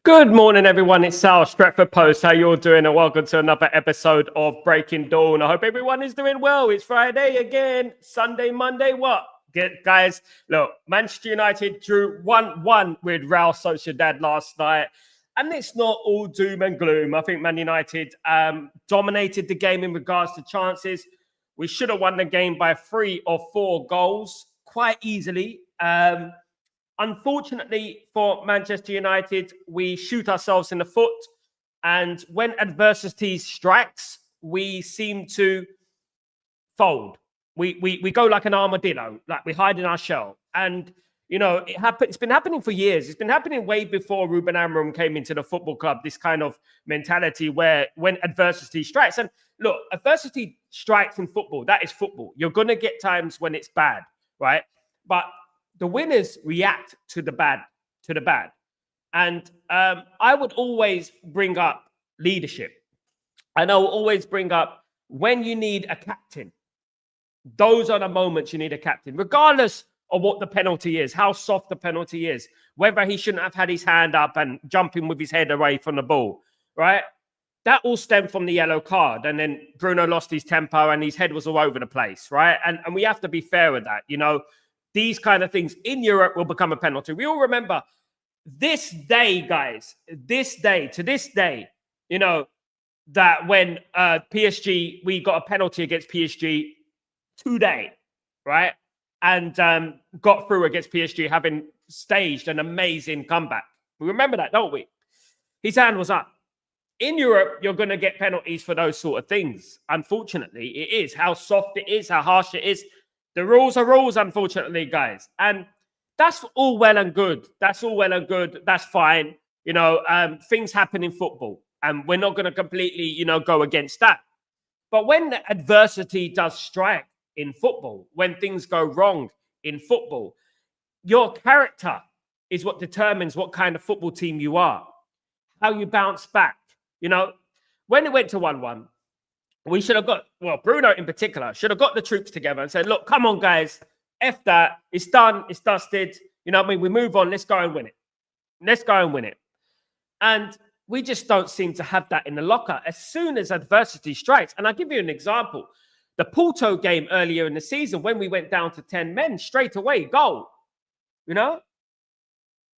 Good morning, everyone. It's Sal, Stretford Post. How you all doing? And welcome to another episode of Breaking Dawn. I hope everyone is doing well. It's Friday again. Sunday, Monday, what? Guys, look, Manchester United drew 1-1 with Real Sociedad last night. And it's not all doom and gloom. I think Man United dominated the game in regards to chances. We should have won the game by 3 or 4 goals quite easily. Unfortunately for Manchester United, we shoot ourselves in the foot. And when adversity strikes, we seem to fold. We go like an armadillo, like we hide in our shell. And, you know, it's been happening for years. It's been happening way before Ruben Amorim came into the football club, this kind of mentality where when adversity strikes. And look, adversity strikes in football. That is football. You're going to get times when it's bad, right? But the winners react to the bad, And I would always bring up leadership. And I will always bring up when you need a captain. Those are the moments you need a captain, regardless of what the penalty is, how soft the penalty is, whether he shouldn't have had his hand up and jumping with his head away from the ball, right? That all stemmed from the yellow card. And then Bruno lost his temper and his head was all over the place, right? And we have to be fair with that, you know. These kind of things in Europe will become a penalty. We all remember this day, guys, to this day, you know, that when PSG, we got a penalty against PSG today, right? And got through against PSG, having staged an amazing comeback. We remember that, don't we? His hand was up. In Europe, you're going to get penalties for those sort of things. Unfortunately, it is how soft it is, how harsh it is. The rules are rules, unfortunately, guys. And that's all well and good. That's all well and good. That's fine. You know, things happen in football. And we're not going to completely, you know, go against that. But when adversity does strike in football, when things go wrong in football, your character is what determines what kind of football team you are, how you bounce back. You know, when it went to 1-1, we should have got, well, Bruno in particular, should have got the troops together and said, look, come on, guys, F that. It's done. It's dusted. You know what I mean? We move on. Let's go and win it. Let's go and win it. And we just don't seem to have that in the locker as soon as adversity strikes. And I'll give you an example. The Porto game earlier in the season, when we went down to 10 men, straight away, goal. You know?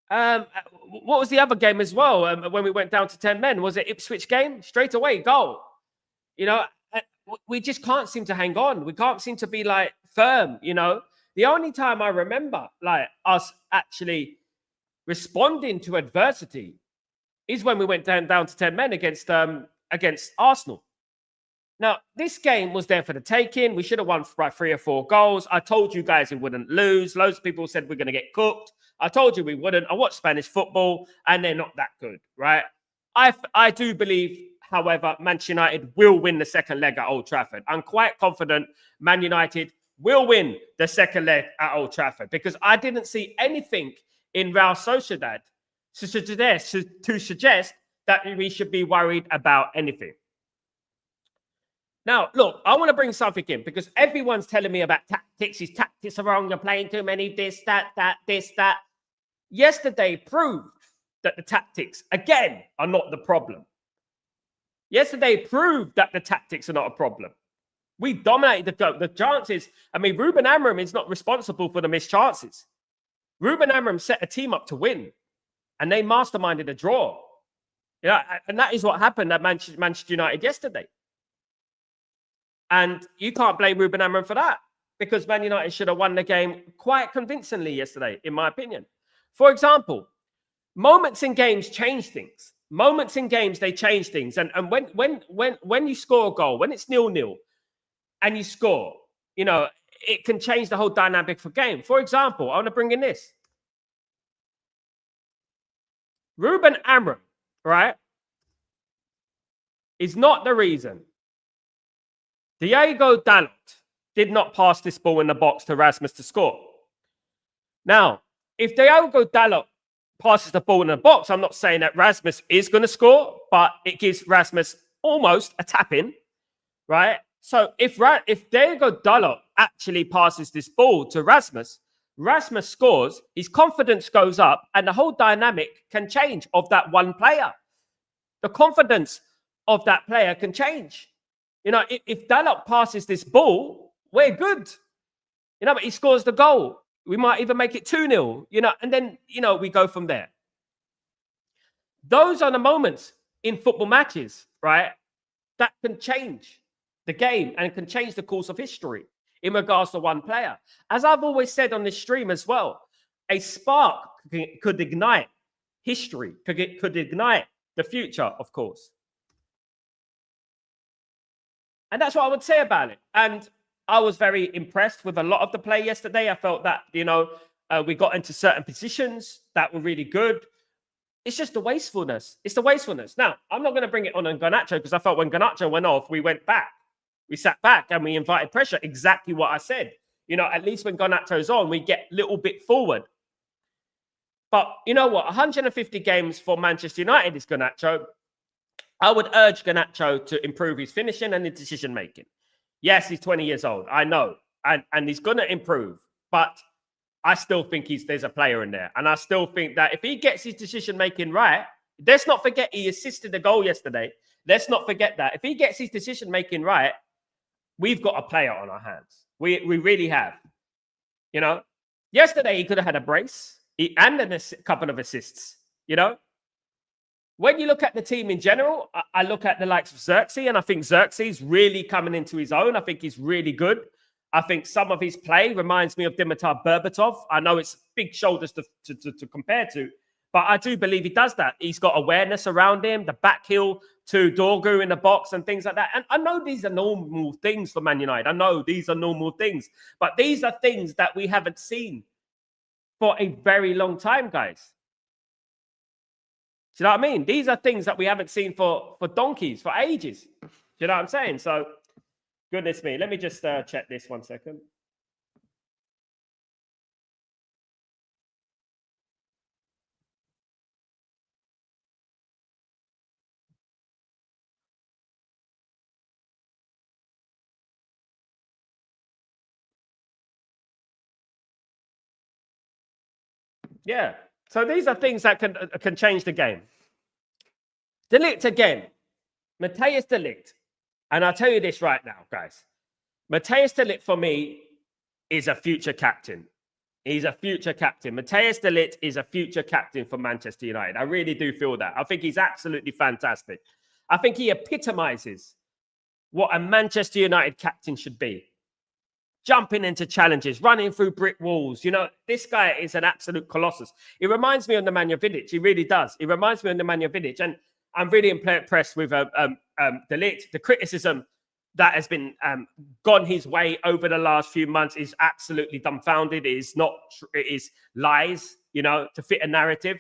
What was the other game as well when we went down to 10 men? Was it Ipswich game? Straight away, goal. You know, we just can't seem to hang on. We can't seem to be like firm, you know. The only time I remember like us actually responding to adversity is when we went down to 10 men against Arsenal. Now, this game was there for the taking. We should have won by 3 or 4 goals. I told you guys we wouldn't lose. Loads of people said we're going to get cooked. I told you we wouldn't. I watched Spanish football and they're not that good, right? I do believe, however, Manchester United will win the second leg at Old Trafford. I'm quite confident Man United will win the second leg at Old Trafford because I didn't see anything in Real Sociedad to suggest that we should be worried about anything. Now, look, I want to bring something in because everyone's telling me about tactics. His tactics are wrong. You're playing too many, this, that. Yesterday proved that the tactics, again, are not the problem. Yesterday proved that the tactics are not a problem. We dominated the chances. I mean, Ruben Amorim is not responsible for the missed chances. Ruben Amorim set a team up to win, and they masterminded a draw. You know, and that is what happened at Manchester United yesterday. And you can't blame Ruben Amorim for that because Man United should have won the game quite convincingly yesterday, in my opinion. For example, moments in games change things. Moments in games, they change things. And when you score a goal, when it's 0-0 and you score, you know, it can change the whole dynamic of a game. For example, I want to bring in this. Ruben Amorim, right, is not the reason Diogo Dalot did not pass this ball in the box to Rasmus to score. Now, if Diogo Dalot passes the ball in the box, I'm not saying that Rasmus is going to score, but it gives Rasmus almost a tap in, right? So if Diogo Dalot actually passes this ball to Rasmus, Rasmus scores, his confidence goes up, and the whole dynamic can change of that one player. The confidence of that player can change. You know, if Dalot passes this ball, we're good. You know, but he scores the goal. We might even make it 2-0, you know, and then, you know, we go from there. Those are the moments in football matches, right, that can change the game and can change the course of history in regards to one player. As I've always said on this stream as well, a spark could ignite history, could ignite the future, of course. And that's what I would say about it. And I was very impressed with a lot of the play yesterday. I felt that, you know, we got into certain positions that were really good. It's just the wastefulness. It's the wastefulness. Now, I'm not going to bring it on Garnacho because I felt when Garnacho went off, we went back. We sat back and we invited pressure. Exactly what I said. You know, at least when Garnacho's on, we get a little bit forward. But you know what? 150 games for Manchester United is Garnacho. I would urge Garnacho to improve his finishing and his decision making. Yes, he's 20 years old. I know. And he's going to improve. But I still think there's a player in there. And I still think that if he gets his decision making right, let's not forget he assisted the goal yesterday. Let's not forget that. If he gets his decision making right, we've got a player on our hands. We really have. You know, yesterday he could have had a brace and a couple of assists. You know, when you look at the team in general, I look at the likes of Xerxes, and I think Xerxes really coming into his own. I think he's really good. I think some of his play reminds me of Dimitar Berbatov. I know it's big shoulders to compare to, but I do believe he does that. He's got awareness around him, the back heel to Dorgu in the box and things like that. And I know these are normal things for Man United. I know these are normal things, but these are things that we haven't seen for a very long time, guys. Do you know what I mean? These are things that we haven't seen for donkeys, for ages. Do you know what I'm saying? So, goodness me. Let me just check this 1 second. Yeah. So these are things that can change the game. De Ligt again. Matthijs de Ligt. And I'll tell you this right now, guys. Matthijs de Ligt, for me, is a future captain. He's a future captain. Matthijs de Ligt is a future captain for Manchester United. I really do feel that. I think he's absolutely fantastic. I think he epitomizes what a Manchester United captain should be. Jumping into challenges, running through brick walls. You know, this guy is an absolute colossus. He reminds me of Nemanja Vidic. He really does. He reminds me of Nemanja Vidic. And I'm really impressed with De Ligt. The criticism that has been gone his way over the last few months is absolutely dumbfounded. It is lies, you know, to fit a narrative.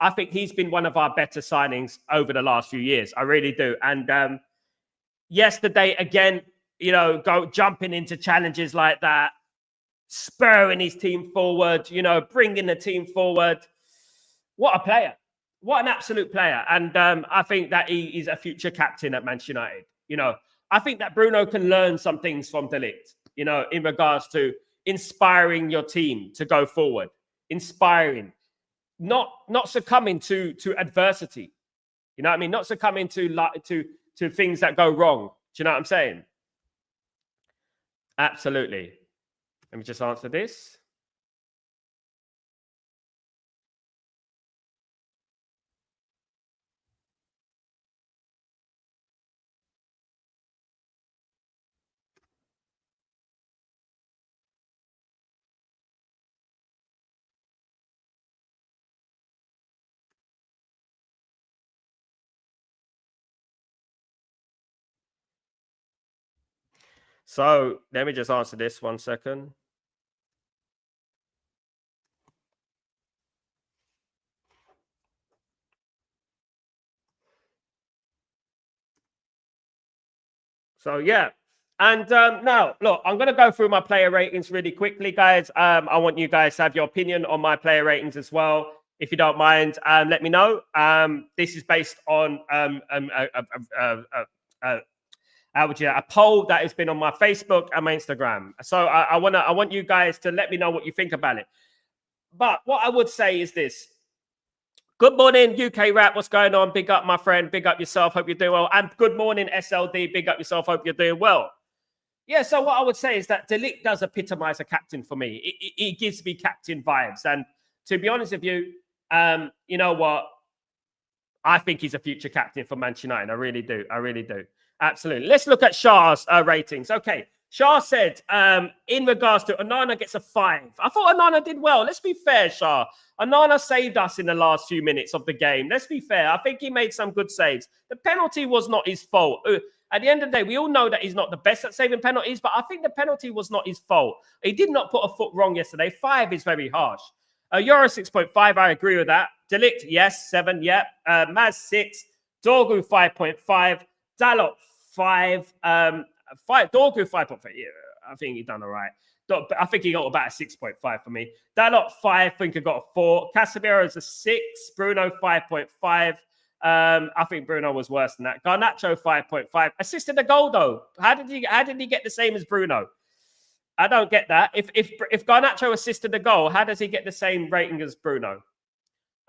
I think he's been one of our better signings over the last few years. I really do. And yesterday, again, you know, jumping into challenges like that, spurring his team forward, you know, bringing the team forward. What a player. What an absolute player. And I think that he is a future captain at Manchester United. You know, I think that Bruno can learn some things from De Ligt, you know, in regards to inspiring your team to go forward, inspiring, not succumbing to adversity. You know what I mean? Not succumbing to things that go wrong. Do you know what I'm saying? Absolutely. Let me just answer this. So let me just answer this 1 second. So, yeah. And now, look, I'm going to go through my player ratings really quickly, guys. I want you guys to have your opinion on my player ratings as well. If you don't mind, let me know. This is based on a poll that has been on my Facebook and my Instagram. So I want you guys to let me know what you think about it. But what I would say is this. Good morning, UK Rap. What's going on? Big up, my friend. Big up yourself. Hope you're doing well. And good morning, SLD. Big up yourself. Hope you're doing well. Yeah, so what I would say is that De Ligt does epitomize a captain for me. It gives me captain vibes. And to be honest with you, you know what? I think he's a future captain for Manchester United. I really do. I really do. Absolutely. Let's look at Shah's ratings. Okay. Shah said, in regards to Onana gets a 5. I thought Onana did well. Let's be fair, Shah. Onana saved us in the last few minutes of the game. Let's be fair. I think he made some good saves. The penalty was not his fault. At the end of the day, we all know that he's not the best at saving penalties, but I think the penalty was not his fault. He did not put a foot wrong yesterday. 5 is very harsh. Euro 6.5, I agree with that. De Ligt, yes, 7, yeah. Maz, 6. Dorgu, 5.5. Dalot, 5. 5. Dorgu, 5.5. Yeah, I think he done all right. I think he got about a 6.5 for me. Dalot, 5. I think he got a 4. Casemiro's a 6. Bruno, 5.5. I think Bruno was worse than that. Garnacho, 5.5. Assisted a goal, though. How did he get the same as Bruno? I don't get that. If Garnacho assisted the goal, how does he get the same rating as Bruno?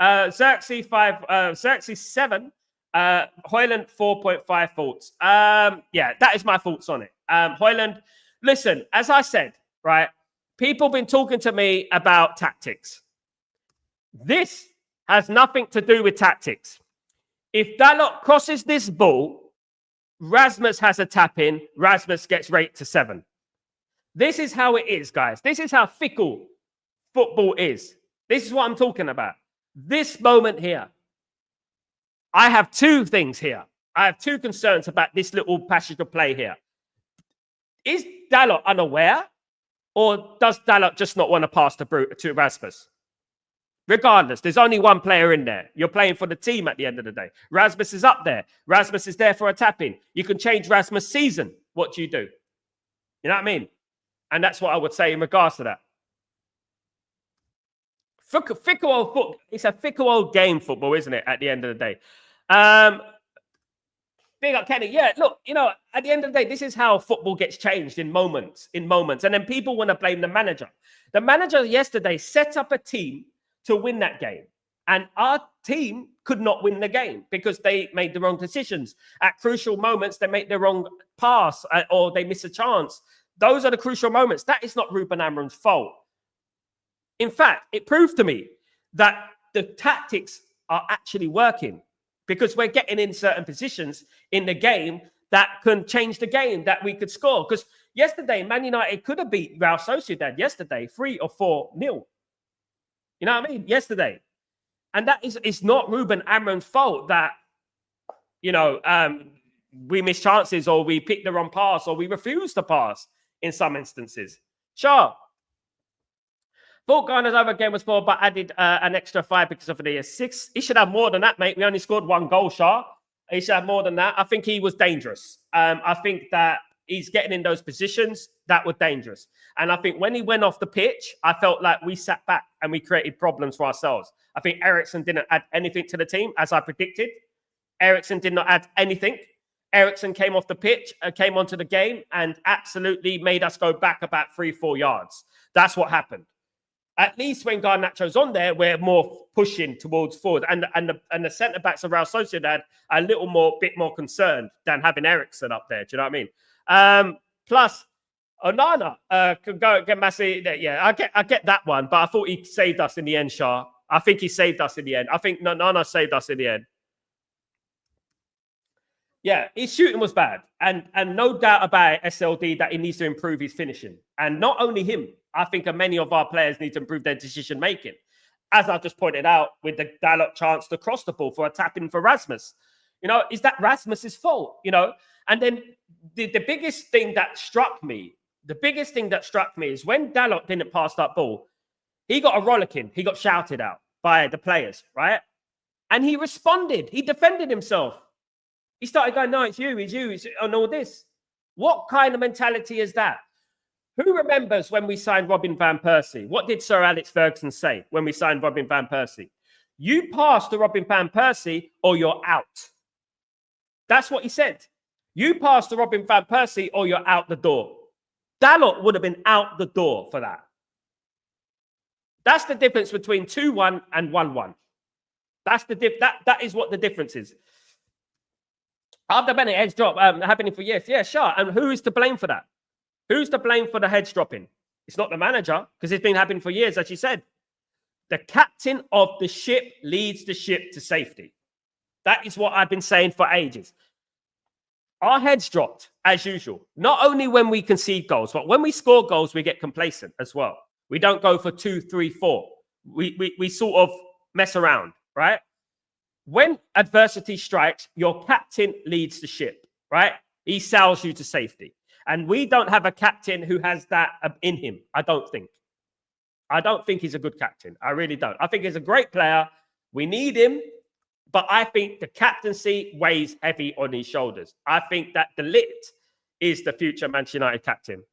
Xerxes 5, Xerxes 7, Højlund 4.5 thoughts. Yeah, that is my thoughts on it. Højlund, listen, as I said, right, people been talking to me about tactics. This has nothing to do with tactics. If Dalot crosses this ball, Rasmus has a tap in, Rasmus gets rated to 7. This is how it is, guys. This is how fickle football is. This is what I'm talking about. This moment here. I have 2 things here. I have 2 concerns about this little passage of play here. Is Dalot unaware? Or does Dalot just not want to pass to Rasmus? Regardless, there's only one player in there. You're playing for the team at the end of the day. Rasmus is up there. Rasmus is there for a tap-in. You can change Rasmus' season. What do? You know what I mean? And that's what I would say in regards to that. Fickle old football. It's a fickle old game, football, isn't it? At the end of the day. Big up, Kenny. Yeah, look, you know, at the end of the day, this is how football gets changed in moments. And then people want to blame the manager. The manager yesterday set up a team to win that game. And our team could not win the game because they made the wrong decisions. At crucial moments, they make the wrong pass or they miss a chance. Those are the crucial moments. That is not Ruben Amorim's fault. In fact, it proved to me that the tactics are actually working because we're getting in certain positions in the game that can change the game, that we could score. Because yesterday, Man United could have beat Real Sociedad yesterday 3 or 4-0. You know what I mean? Yesterday. And that is, it's not Ruben Amorim's fault that, you know, we miss chances or we pick the wrong pass or we refuse to pass in some instances. Sure. Thought Ghana's over game was spoiled, but added an extra 5 because of the 6. He should have more than that, mate. We only scored 1 goal, Shah. He should have more than that. I think he was dangerous. I think that he's getting in those positions that were dangerous. And I think when he went off the pitch, I felt like we sat back and we created problems for ourselves. I think Eriksen didn't add anything to the team, as I predicted. Eriksen did not add anything. Eriksen came off the pitch, came onto the game, and absolutely made us go back about 3-4 yards. That's what happened. At least when Garnacho's on there, we're more pushing towards forward. And the centre-backs of Real Sociedad are a bit more concerned than having Eriksen up there. Do you know what I mean? Plus, Onana could go get massive. Yeah, I get that one, but I thought he saved us in the end, Shah. I think he saved us in the end. I think Onana saved us in the end. Yeah, his shooting was bad. And no doubt about it, SLD, that he needs to improve his finishing. And not only him, I think many of our players need to improve their decision-making. As I just pointed out, with the Dalot chance to cross the ball for a tap-in for Rasmus. You know, is that Rasmus's fault? You know? And then the biggest thing that struck me is when Dalot didn't pass that ball, he got a rollicking. He got shouted out by the players, right? And he responded. He defended himself. He started going, no, it's you, and all this. What kind of mentality is that? Who remembers when we signed Robin van Persie? What did Sir Alex Ferguson say when we signed Robin van Persie? You pass to Robin van Persie or you're out. That's what he said. You pass to Robin van Persie or you're out the door. Dalot would have been out the door for that. That's the difference between 2-1 and 1-1. That's the that is what the difference is. After Bennett heads drop happening for years, yeah, sure. And who is to blame for that? Who's to blame for the heads dropping? It's not the manager, because it's been happening for years, as you said. The captain of the ship leads the ship to safety. That is what I've been saying for ages. Our heads dropped, as usual. Not only when we concede goals, but when we score goals, we get complacent as well. We don't go for 2, 3, 4. We sort of mess around, right? When adversity strikes, your captain leads the ship, right? He sails you to safety. And we don't have a captain who has that in him, I don't think. I don't think he's a good captain. I really don't. I think he's a great player. We need him. But I think the captaincy weighs heavy on his shoulders. I think that De Ligt is the future Manchester United captain.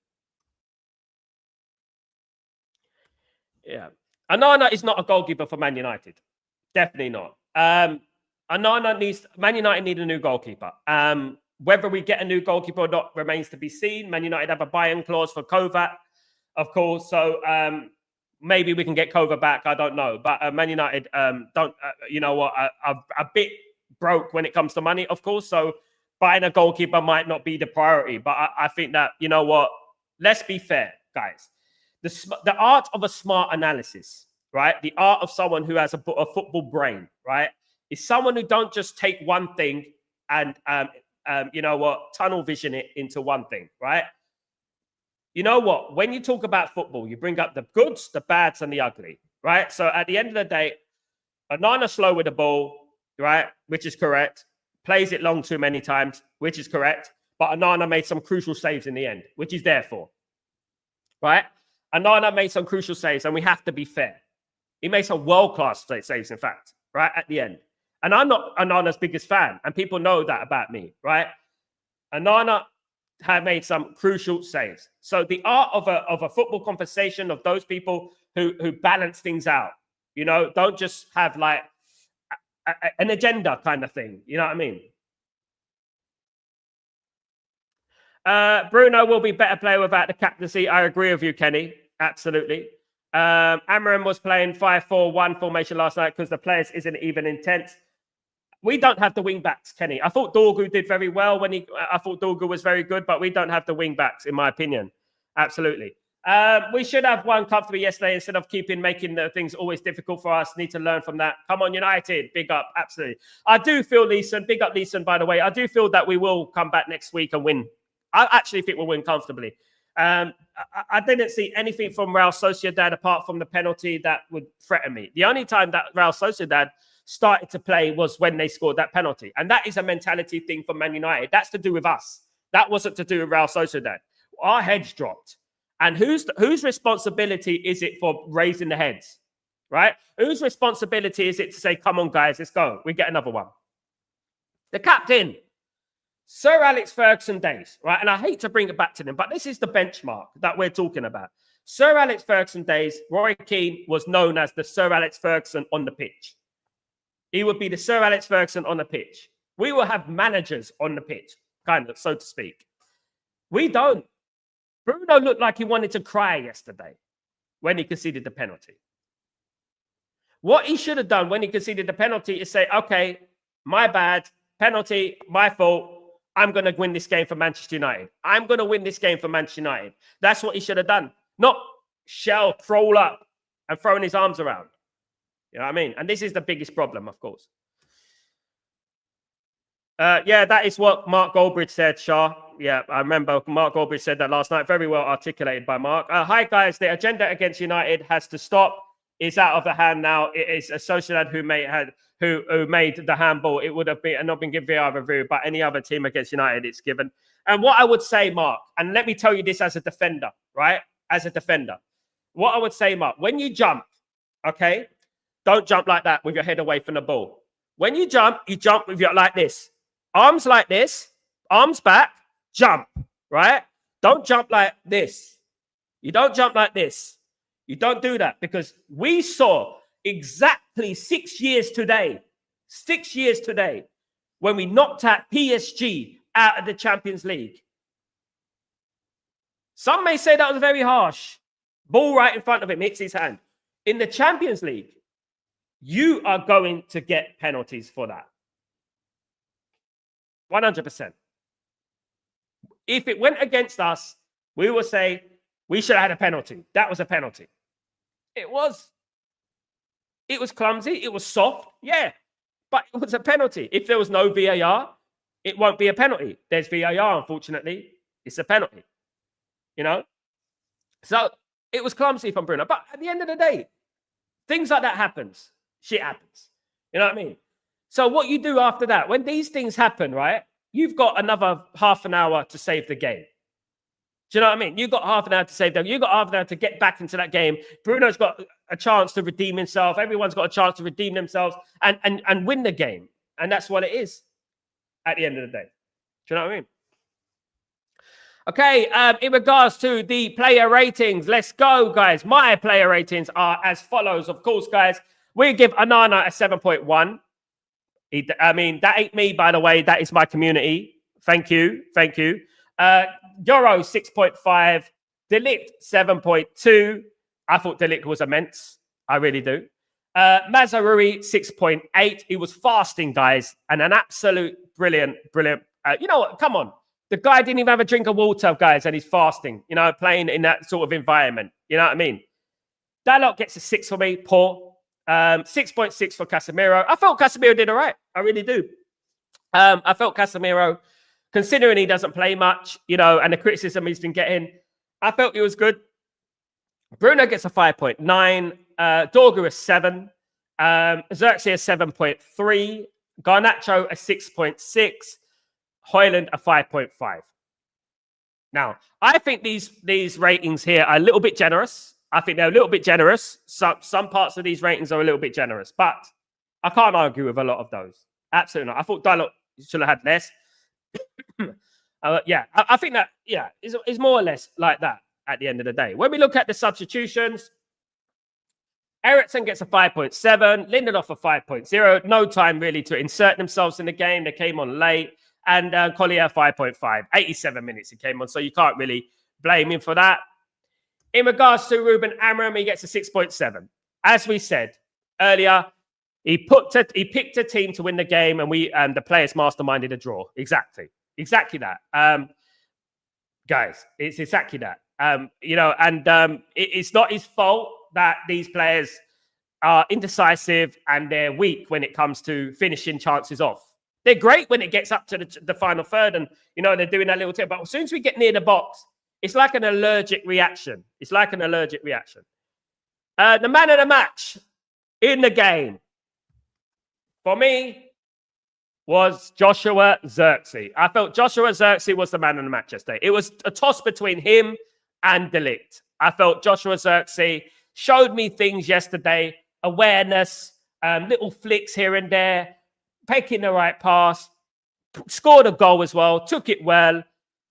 Yeah. Onana is not a goalkeeper for Man United. Definitely not. Man United need a new goalkeeper. Whether we get a new goalkeeper or not remains to be seen. Man United have a buy-in clause for Kovac, of course. So maybe we can get Kovac back. I don't know. But Man United don't, you know what, are a bit broke when it comes to money, of course. So buying a goalkeeper might not be the priority. But I think that, you know what, let's be fair, guys. The art of a smart analysis, right? The art of someone who has a football brain, right? Is someone who don't just take one thing and, you know what, tunnel vision it into one thing, right? You know what? When you talk about football, you bring up the goods, the bads, and the ugly, right? So at the end of the day, Onana slow with the ball, right? Which is correct. Plays it long too many times, which is correct. But Onana made some crucial saves in the end, which he's there for, right? Onana made some crucial saves, and we have to be fair. He made some world-class saves, in fact, right, at the end. And I'm not Onana's biggest fan, and people know that about me, right? Onana have made some crucial saves. So the art of a football conversation of those people who balance things out, you know, don't just have like an agenda kind of thing. You know what I mean? Bruno will be better player without the captaincy. I agree with you, Kenny. Absolutely. Amarim was playing 5-4-1 formation last night because the players isn't even intense. We don't have the wing backs, Kenny. I thought Dorgu did very well I thought Dorgu was very good, but we don't have the wing backs, in my opinion. Absolutely. We should have won comfortably yesterday instead of making the things always difficult for us. Need to learn from that. Come on, United. Big up. Absolutely. I do feel, Leeson, big up Leeson, by the way. I do feel that we will come back next week and win. I actually think we'll win comfortably. I didn't see anything from Real Sociedad apart from the penalty that would threaten me. The only time that Real Sociedad started to play was when they scored that penalty. And that is a mentality thing for Man United. That's to do with us. That wasn't to do with Real Sociedad. Our heads dropped. And whose responsibility is it for raising the heads, right? Whose responsibility is it to say, come on, guys, let's go. We get another one. The captain, Sir Alex Ferguson days, right? And I hate to bring it back to them, but this is the benchmark that we're talking about. Sir Alex Ferguson days, Roy Keane was known as the Sir Alex Ferguson on the pitch. He would be the Sir Alex Ferguson on the pitch. We will have managers on the pitch, kind of, so to speak. We don't. Bruno looked like he wanted to cry yesterday when he conceded the penalty. What he should have done when he conceded the penalty is say, okay, my bad, penalty, my fault. I'm going to win this game for Manchester United. I'm going to win this game for Manchester United. That's what he should have done. Not crawl up and throwing his arms around. You know what I mean? And this is the biggest problem, of course. Yeah, that is what Mark Goldbridge said, Shah. Yeah, I remember Mark Goldbridge said that last night. Very well articulated by Mark. Hi, guys. The agenda against United has to stop. It's out of the hand now. It is a Sociedad who made the handball. It would have been not been given VAR review, but any other team against United, it's given. And what I would say, Mark, and let me tell you this as a defender, right? As a defender. What I would say, Mark, when you jump, okay, don't jump like that with your head away from the ball. When you jump with your like this. Arms like this, arms back, jump, right? Don't jump like this. You don't jump like this. You don't do that because we saw exactly 6 years today, when we knocked out PSG out of the Champions League. Some may say that was very harsh. Ball right in front of him, hits his hand. In the Champions League, you are going to get penalties for that. 100%. If it went against us, we will say we should have had a penalty. That was a penalty. It was clumsy. It was soft. Yeah, but it was a penalty. If there was no VAR, it won't be a penalty. There's VAR, unfortunately. It's a penalty. You know? So it was clumsy from Bruno. But at the end of the day, things like that happens. Shit happens. You know what I mean? So what you do after that, when these things happen, right? You've got another half an hour to save the game. Do you know what I mean? You've got half an hour to save them. You've got half an hour to get back into that game. Bruno's got a chance to redeem himself. Everyone's got a chance to redeem themselves and win the game. And that's what it is at the end of the day. Do you know what I mean? Okay, in regards to the player ratings, let's go, guys. My player ratings are as follows. Of course, guys, we give Anana a 7.1. I mean, that ain't me, by the way. That is my community. Thank you. Thank you. Euro 6.5. Delict 7.2. I thought Delict was immense. I really do. Mazarui 6.8. He was fasting, guys, and an absolute brilliant. You know what? Come on. The guy didn't even have a drink of water, guys, and he's fasting, you know, playing in that sort of environment. You know what I mean? Dalot gets a 6 for me. Poor. 6.6 for Casemiro. I felt Casemiro did all right. I really do. I felt Casemiro, considering he doesn't play much, you know, and the criticism he's been getting, I felt he was good. Bruno gets a 5.9. Dorgu a 7. Xerxes a 7.3. Garnacho a 6.6. Højlund a 5.5. Now, I think these ratings here are a little bit generous. I think they're a little bit generous. Some parts of these ratings are a little bit generous, but I can't argue with a lot of those. Absolutely not. I thought Dalot should have had less. Yeah, I think that, yeah, is more or less like that at the end of the day. When we look at the substitutions, Eriksson gets a 5.7, Lindelof a 5.0. No time really to insert themselves in the game. They came on late. And Collier 5.5. 87 minutes he came on, so you can't really blame him for that. In regards to Ruben Amorim, he gets a 6.7. As we said earlier, he picked a team to win the game, and the players masterminded a draw. Exactly that. Guys, it's exactly that. You know, and it's not his fault that these players are indecisive and they're weak when it comes to finishing chances off. They're great when it gets up to the final third, and you know they're doing that little tip. But as soon as we get near the box, it's like an allergic reaction. The man of the match in the game for me was Joshua Xerxes. I felt Joshua Xerxes was the man of the match yesterday. It was a toss between him and Delict. I felt Joshua Xerxes showed me things yesterday: awareness, little flicks here and there, taking the right pass, scored a goal as well, took it well.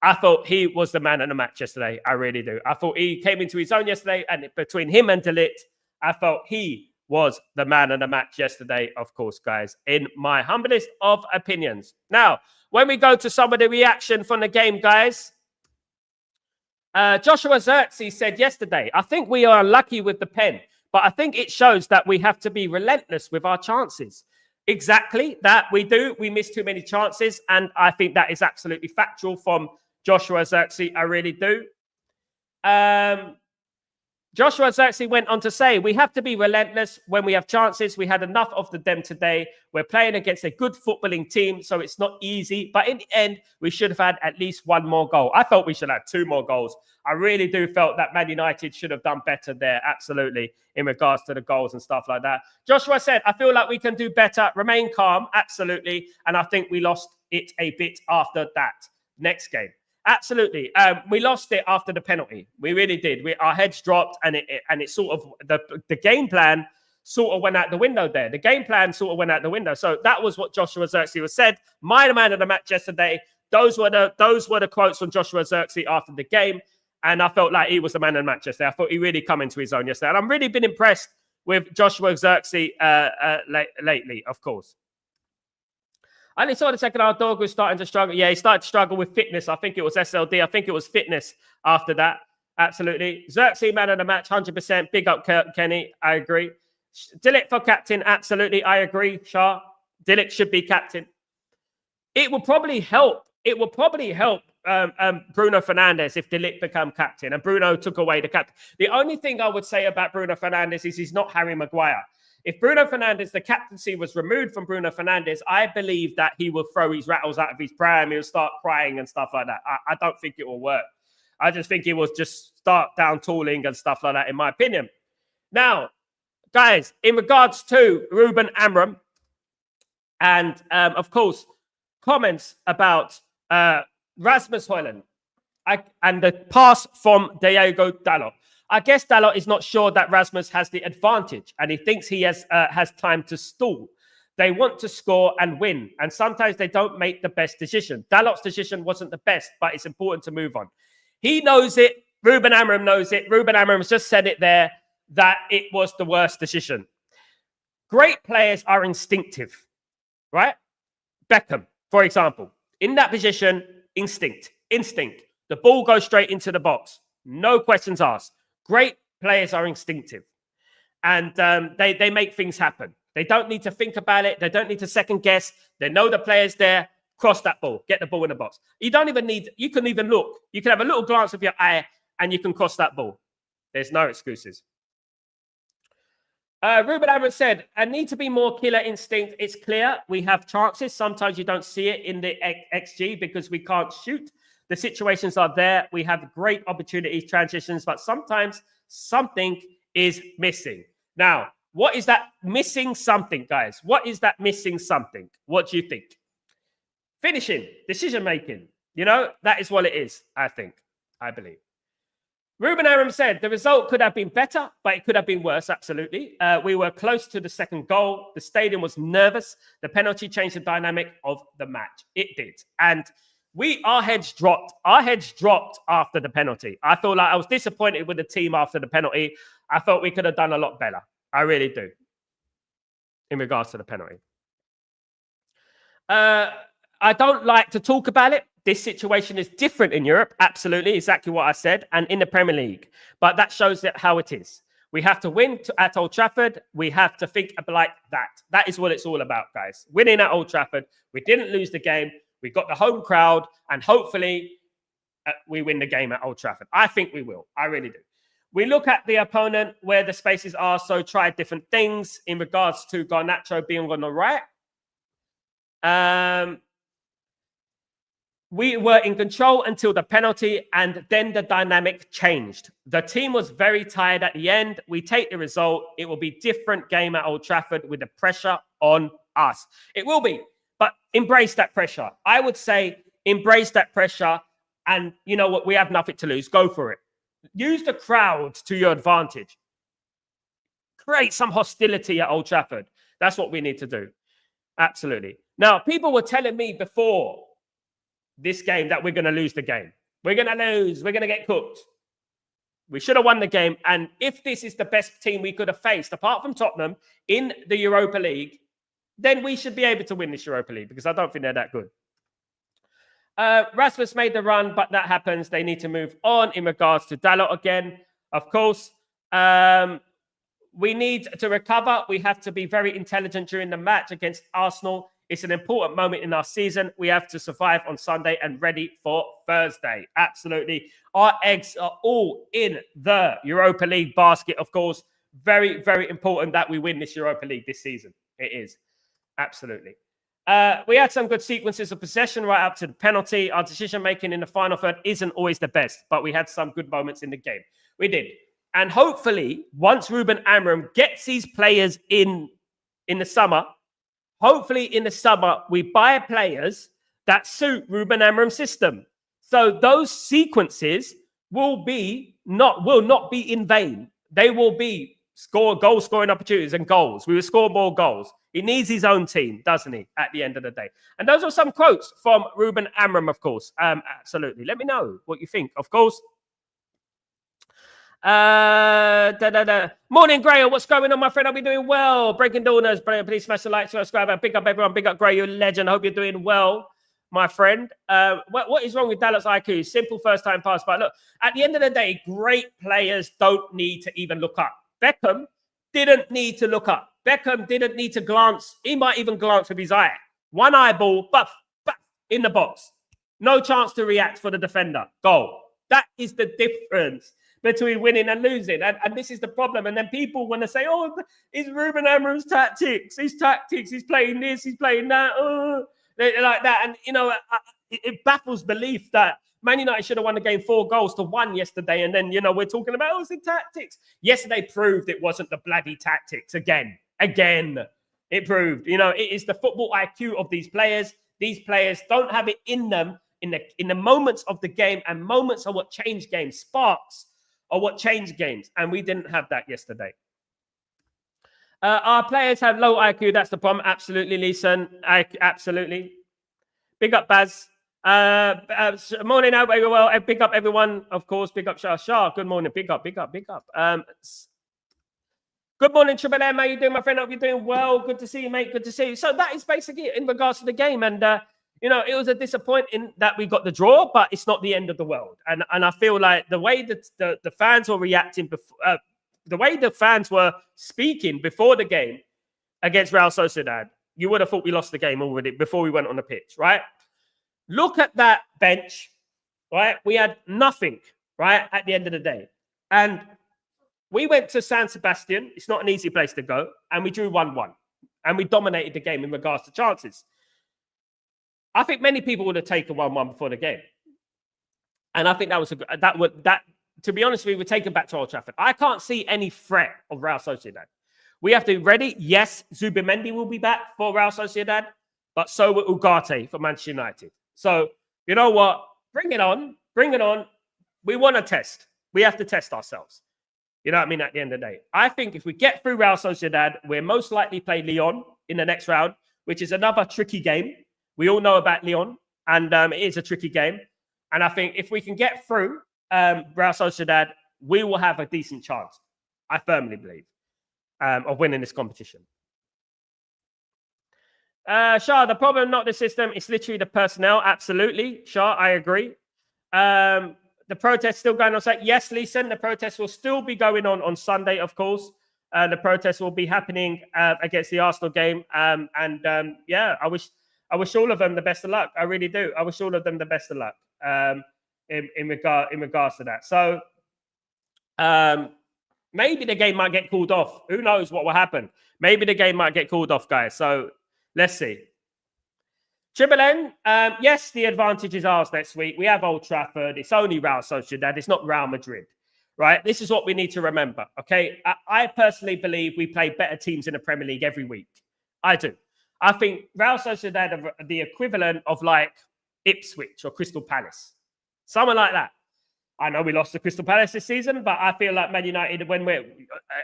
I thought he was the man of the match yesterday. I really do. I thought he came into his own yesterday, and between him and Delict, I felt he was the man of the match yesterday, of course, guys, in my humblest of opinions. Now, when we go to some of the reaction from the game, guys, Joshua Xerxes said yesterday, I think we are unlucky with the pen, but I think it shows that we have to be relentless with our chances. Exactly that we do. We miss too many chances, and I think that is absolutely factual from Joshua Xerxes. I really do. Joshua Xerxes went on to say, we have to be relentless when we have chances. We had enough of them today. We're playing against a good footballing team, so it's not easy. But in the end, we should have had at least one more goal. I felt we should have 2 more goals. I really do felt that Man United should have done better there, absolutely, in regards to the goals and stuff like that. Joshua said, I feel like we can do better. Remain calm, absolutely. And I think we lost it a bit after that next game. Absolutely. We lost it after the penalty. We really did. Our heads dropped, and it sort of, the game plan sort of went out the window there. The game plan sort of went out the window. So that was what Joshua Xerxes was said. My man of the match yesterday. Those were the quotes from Joshua Xerxes after the game. And I felt like he was the man of the match yesterday. I thought he really come into his own yesterday. And I've really been impressed with Joshua Xerxes lately, of course. I only saw the second half. Dog was starting to struggle. Yeah, he started to struggle with fitness. I think it was SLD. I think it was fitness after that. Absolutely. Xerxes, man of the match, 100%. Big up, Kenny. I agree. Dillick for captain. Absolutely. I agree, Shah. Dillick should be captain. It will probably help. It will probably help Bruno Fernandes if Dillick become captain and Bruno took away the captain. The only thing I would say about Bruno Fernandes is he's not Harry Maguire. If Bruno Fernandes, the captaincy was removed from Bruno Fernandes, I believe that he will throw his rattles out of his pram. He'll start crying and stuff like that. I don't think it will work. I just think he will just start down tooling and stuff like that, in my opinion. Now, guys, in regards to Ruben Amorim and, of course, comments about Rasmus Højlund and the pass from Diego Dalot. I guess Dalot is not sure that Rasmus has the advantage and he thinks he has time to stall. They want to score and win, and sometimes they don't make the best decision. Dalot's decision wasn't the best, but it's important to move on. He knows it. Ruben Amorim knows it. Ruben Amorim just said it there that it was the worst decision. Great players are instinctive, right? Beckham, for example, in that position, instinct. The ball goes straight into the box. No questions asked. Great players are instinctive. And they make things happen. They don't need to think about it. They don't need to second guess. They know the player's there. Cross that ball. Get the ball in the box. You don't even need, you can even look. You can have a little glance of your eye and you can cross that ball. There's no excuses. Ruben Amorim said, I need to be more killer instinct. It's clear we have chances. Sometimes you don't see it in the XG because we can't shoot. The situations are there. We have great opportunities, transitions, but sometimes something is missing. Now, what is that missing something, guys? What is that missing something? What do you think? Finishing, decision-making. You know, that is what it is, I think, I believe. Ruben Amorim said, the result could have been better, but it could have been worse, absolutely. We were close to the second goal. The stadium was nervous. The penalty changed the dynamic of the match. It did. And our heads dropped. Our heads dropped after the penalty. I feel like I was disappointed with the team after the penalty. I felt we could have done a lot better. I really do. In regards to the penalty. I don't like to talk about it. This situation is different in Europe. Absolutely. Exactly what I said. And in the Premier League. But that shows how it is. We have to win at Old Trafford. We have to think like that. That is what it's all about, guys. Winning at Old Trafford. We didn't lose the game. We got the home crowd. And hopefully we win the game at Old Trafford. I think we will. I really do. We look at the opponent where the spaces are. So try different things in regards to Garnacho being on the right. We were in control until the penalty, and then the dynamic changed. The team was very tired at the end. We take the result. It will be a different game at Old Trafford with the pressure on us. It will be, but embrace that pressure. I would say embrace that pressure, and you know what? We have nothing to lose. Go for it. Use the crowd to your advantage. Create some hostility at Old Trafford. That's what we need to do. Absolutely. Now, people were telling me before this game that we're going to lose the game. We're going to lose. We're going to get cooked. We should have won the game. And if this is the best team we could have faced, apart from Tottenham, in the Europa League, then we should be able to win this Europa League because I don't think they're that good. Rasmus made the run, but that happens. They need to move on in regards to Dalot again. Of course, we need to recover. We have to be very intelligent during the match against Arsenal. It's an important moment in our season. We have to survive on Sunday and ready for Thursday. Absolutely. Our eggs are all in the Europa League basket, of course. Very, very important that we win this Europa League this season. It is. Absolutely. We had some good sequences of possession right up to the penalty. Our decision-making in the final third isn't always the best, but we had some good moments in the game. We did. And hopefully, once Ruben Amorim gets these players in the summer, hopefully in the summer, we buy players that suit Ruben Amorim's system. So those sequences will not be in vain. They will be goal scoring opportunities and goals. We will score more goals. He needs his own team, doesn't he, at the end of the day? And those are some quotes from Ruben Amorim, of course. Absolutely. Let me know what you think, of course. Morning, Grayo. What's going on, my friend? I'll be doing well. Breaking Dawners, brilliant. Please smash the like, subscribe, and pick up everyone. Big up, Grayo, you're a legend. I hope you're doing well, my friend. What is wrong with Dalot's IQ? Simple first-time pass. But look, at the end of the day, great players don't need to even look up. Beckham didn't need to look up. Beckham didn't need to glance. He might even glance with his eye. One eyeball, buff, in the box. No chance to react for the defender. Goal. That is the difference between winning and losing. And this is the problem. And then people want to say, oh, it's Ruben Amorim's tactics. His tactics. He's playing this. He's playing that. Oh, like that. And, you know, it baffles belief that Man United should have won the game 4-1 yesterday. And then, you know, we're talking about, oh, it's the tactics. Yesterday proved it wasn't the bloody tactics. Again, it proved, you know, it is the football IQ of these players. These players don't have it in them in the moments of the game, and moments are what change games. Sparks are what change games. And we didn't have that yesterday. Our players have low IQ. That's the problem. Absolutely, Leeson. Absolutely. Big up, Baz. Morning, out very well. Big up, everyone. Of course, big up, Shah. Good morning. Big up. Good morning, Triple M. How you doing, my friend? Hope you're doing well. Good to see you, mate. Good to see you. So that is basically it in regards to the game. And, you know, it was a disappointing that we got the draw, but it's not the end of the world. And I feel like the way that the fans were reacting, the way the fans were speaking before the game against Real Sociedad, you would have thought we lost the game already before we went on the pitch, right? Look at that bench, right? We had nothing, right, at the end of the day. And we went to San Sebastian. It's not an easy place to go. And we drew 1-1. And we dominated the game in regards to chances. I think many people would have taken 1-1 before the game. And I think that was to be honest with you, we're taken back to Old Trafford. I can't see any threat of Real Sociedad. We have to be ready. Yes, Zubimendi will be back for Real Sociedad, but so will Ugarte for Manchester United. So, you know what? Bring it on. We want to test. We have to test ourselves. You know what I mean? At the end of the day, I think if we get through Real Sociedad, we're most likely play Lyon in the next round, which is another tricky game. We all know about Lyon, and it is a tricky game. And I think if we can get through Real Sociedad, we will have a decent chance, I firmly believe, of winning this competition. Shah, the problem, not the system. It's literally the personnel. Absolutely. Shah, I agree. The protest still going on site. Yes, Leeson, the protest will still be going on Sunday, of course. The protest will be happening against the Arsenal game. Yeah, I wish all of them the best of luck. I really do. I wish all of them the best of luck in regards to that. So maybe the game might get called off. Who knows what will happen? Maybe the game might get called off, guys. So let's see. Triple N, yes, the advantage is ours next week. We have Old Trafford. It's only Real Sociedad. It's not Real Madrid, right? This is what we need to remember, okay? I personally believe we play better teams in the Premier League every week. I do. I think Real Sociedad are the equivalent of like Ipswich or Crystal Palace. Someone like that. I know we lost to Crystal Palace this season, but I feel like Man United, when we're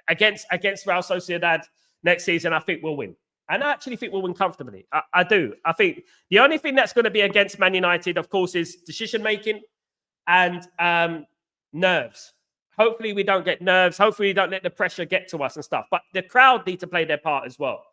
against Real Sociedad next season, I think we'll win. And I actually think we'll win comfortably. I do. I think the only thing that's going to be against Man United, of course, is decision-making and nerves. Hopefully we don't get nerves. Hopefully we don't let the pressure get to us and stuff. But the crowd need to play their part as well.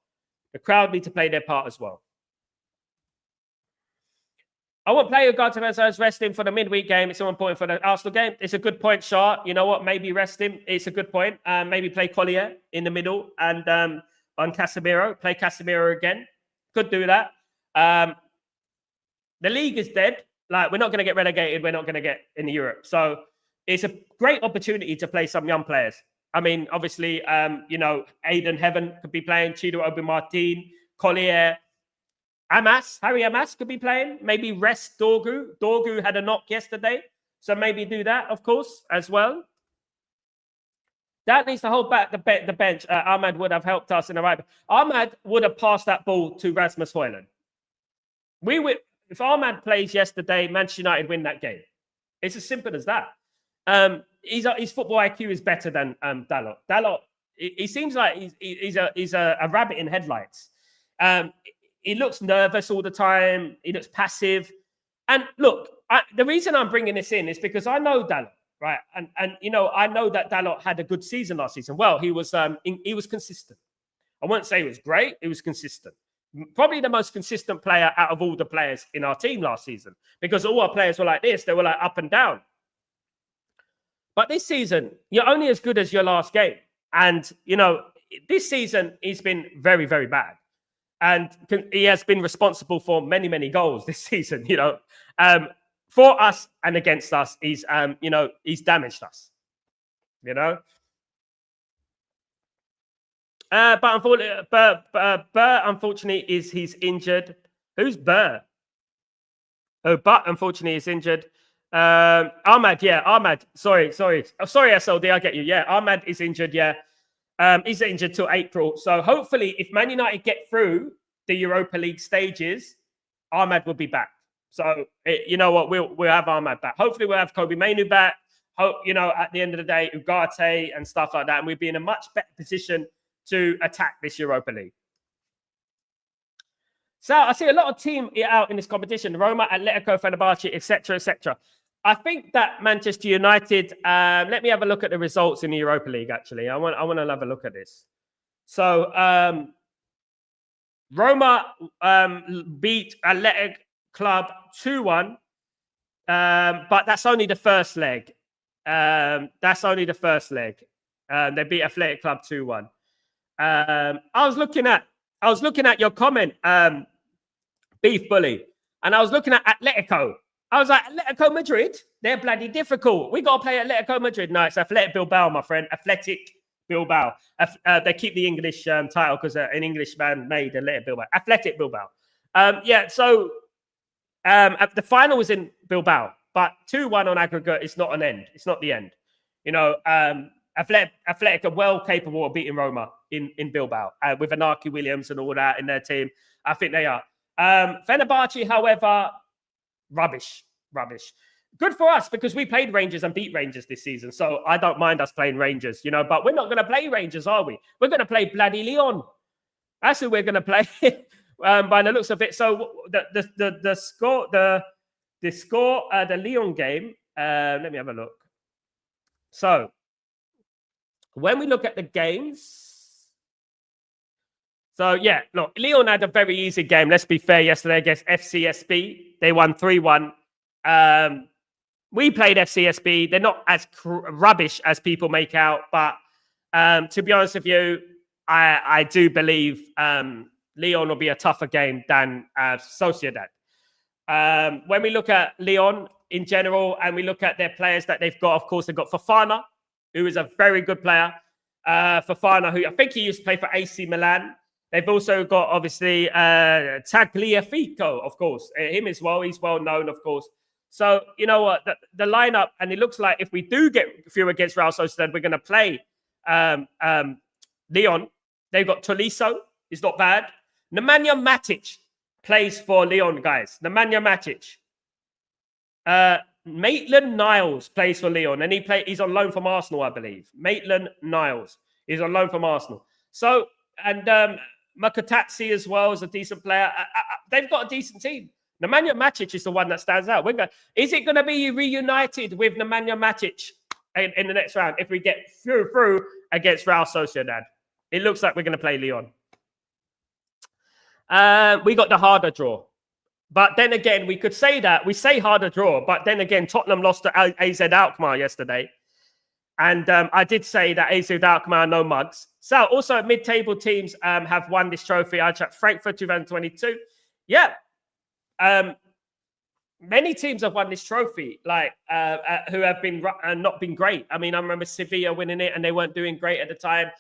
I won't play Ugarte as resting for the midweek game. It's so important for the Arsenal game. It's a good point, Shah. You know what? Maybe rest him. It's a good point. Maybe play Collier in the middle and on Casemiro. Play Casemiro again. Could do that. The league is dead. Like, we're not going to get relegated. We're not going to get in Europe. So it's a great opportunity to play some young players. I mean, obviously, you know, Aiden Heaven could be playing. Chido Obi Martin, Collier, Harry Amas could be playing. Maybe rest Dorgu. Dorgu had a knock yesterday. So maybe do that, of course, as well. That needs to hold back the bench. Ahmad would have helped us in the right. Ahmad would have passed that ball to Rasmus Højlund. If Ahmad plays yesterday, Manchester United win that game. It's as simple as that. His football IQ is better than Dalot. Dalot, he seems like he's a rabbit in headlights. He looks nervous all the time. He looks passive. And look, the reason I'm bringing this in is because I know Dalot, right? And I know that Dalot had a good season last season. Well, he was consistent. I wouldn't say he was great. He was consistent. Probably the most consistent player out of all the players in our team last season, because all our players were like this. They were like up and down. But this season, you're only as good as your last game. And, this season, he's been very, very bad. And he has been responsible for many, many goals this season, for us and against us. He's damaged us, But Burr, unfortunately, he's injured. Who's Burr? Oh, but unfortunately, he's injured. Ahmad. Sorry, SLD, I get you. Yeah, Ahmad is injured. Yeah, he's injured till April. So hopefully, if Man United get through the Europa League stages, Ahmad will be back. So you know what, we'll have Ahmad back. Hopefully, we'll have Kobe Mainu back. Hope at the end of the day, Ugarte and stuff like that, and we'll be in a much better position to attack this Europa League. So I see a lot of team out in this competition: Roma, Atletico, Fenerbahce, etc., etc. I think that Manchester United. Let me have a look at the results in the Europa League. Actually, I want to have a look at this. So Roma beat Athletic Club 2-1, but that's only the first leg. They beat Athletic Club 2-1. I was looking at your comment, Beef Bully, and I was looking at Atletico. I was like, Atletico Madrid, they're bloody difficult. We got to play Atletico Madrid. No, it's Athletic Bilbao, my friend. Athletic Bilbao. They keep the English title because an English man made Athletic Bilbao. Athletic Bilbao. So the final was in Bilbao, but 2-1 on aggregate is not an end. It's not the end. Athletic are well capable of beating Roma in Bilbao with Anarchy Williams and all that in their team. I think they are. Fenerbahce, however, rubbish. Good for us because we played Rangers and beat Rangers this season. So I don't mind us playing Rangers, but we're not going to play Rangers, are we? We're going to play bloody Lyon. That's who we're going to play by the looks of it. So the score, the Lyon game, let me have a look. So when we look at the games, so yeah, look, Lyon had a very easy game. Let's be fair. Yesterday against FCSB, they won 3-1. We played FCSB. They're not as rubbish as people make out, but to be honest with you, I do believe Lyon will be a tougher game than Sociedad. When we look at Lyon in general, and we look at their players that they've got, of course, they've got Fofana, who is a very good player. Fofana, who I think he used to play for AC Milan. They've also got, obviously, Tagliafico, of course. Him as well. He's well known, of course. So, you know what? The lineup, and it looks like if we do get through against Real Sociedad, we're going to play Lyon. They've got Tolisso. He's not bad. Nemanja Matic plays for Lyon, guys. Nemanja Matic. Maitland-Niles plays for Lyon, and he's on loan from Arsenal, I believe. Maitland-Niles is on loan from Arsenal. So, and Makatatsi as well is a decent player. They've got a decent team. Nemanja Matic is the one that stands out. Is it going to be reunited with Nemanja Matic in the next round if we get through against Real Sociedad? It looks like we're going to play Lyon. We got the harder draw. But then again, we could say that. We say harder draw, but then again, Tottenham lost to AZ Alkmaar yesterday. And I did say that AZ Alkmaar are no mugs. So also mid-table teams have won this trophy. I checked Frankfurt 2022. Yeah. Many teams have won this trophy, like who have been not been great. I mean, I remember Sevilla winning it and they weren't doing great at the time.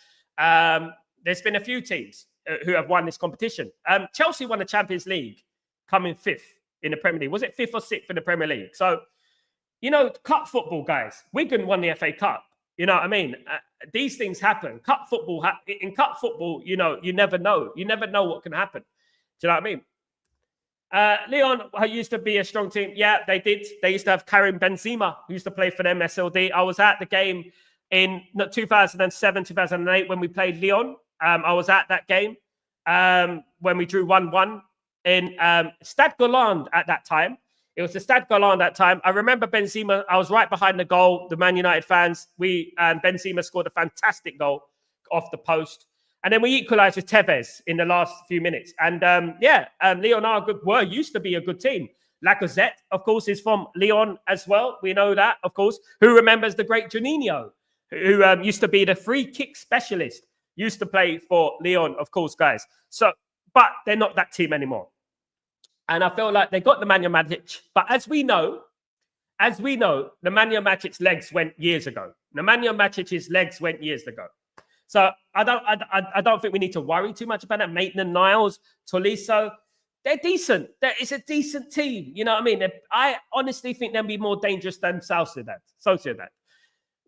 There's been a few teams who have won this competition. Chelsea won the Champions League, coming 5th in the Premier League. Was it 5th or 6th in the Premier League? So, cup football, guys. Wigan won the FA Cup. You know what I mean? These things happen. Cup football, in cup football, you never know. You never know what can happen. Do you know what I mean? Lyon used to be a strong team. Yeah, they did. They used to have Karim Benzema, who used to play for them, SLD. I was at the game in 2007, 2008 when we played Lyon. I was at that game when we drew 1-1 in Stade Golland at that time. It was the Stade Galant that time. I remember Benzema. I was right behind the goal. The Man United fans. Benzema scored a fantastic goal off the post. And then we equalised with Tevez in the last few minutes. And Lyon used to be a good team. Lacazette, of course, is from Lyon as well. We know that, of course. Who remembers the great Juninho, who used to be the free kick specialist, used to play for Lyon, of course, guys. So, but they're not that team anymore. And I feel like they got Nemanja Matic. But as we know, Nemanja Matic's legs went years ago. Nemanja Matic's legs went years ago. So I don't think we need to worry too much about that. Maitland-Niles, Tolisso, they're decent. It's a decent team. You know what I mean? I honestly think they'll be more dangerous than Sociedad.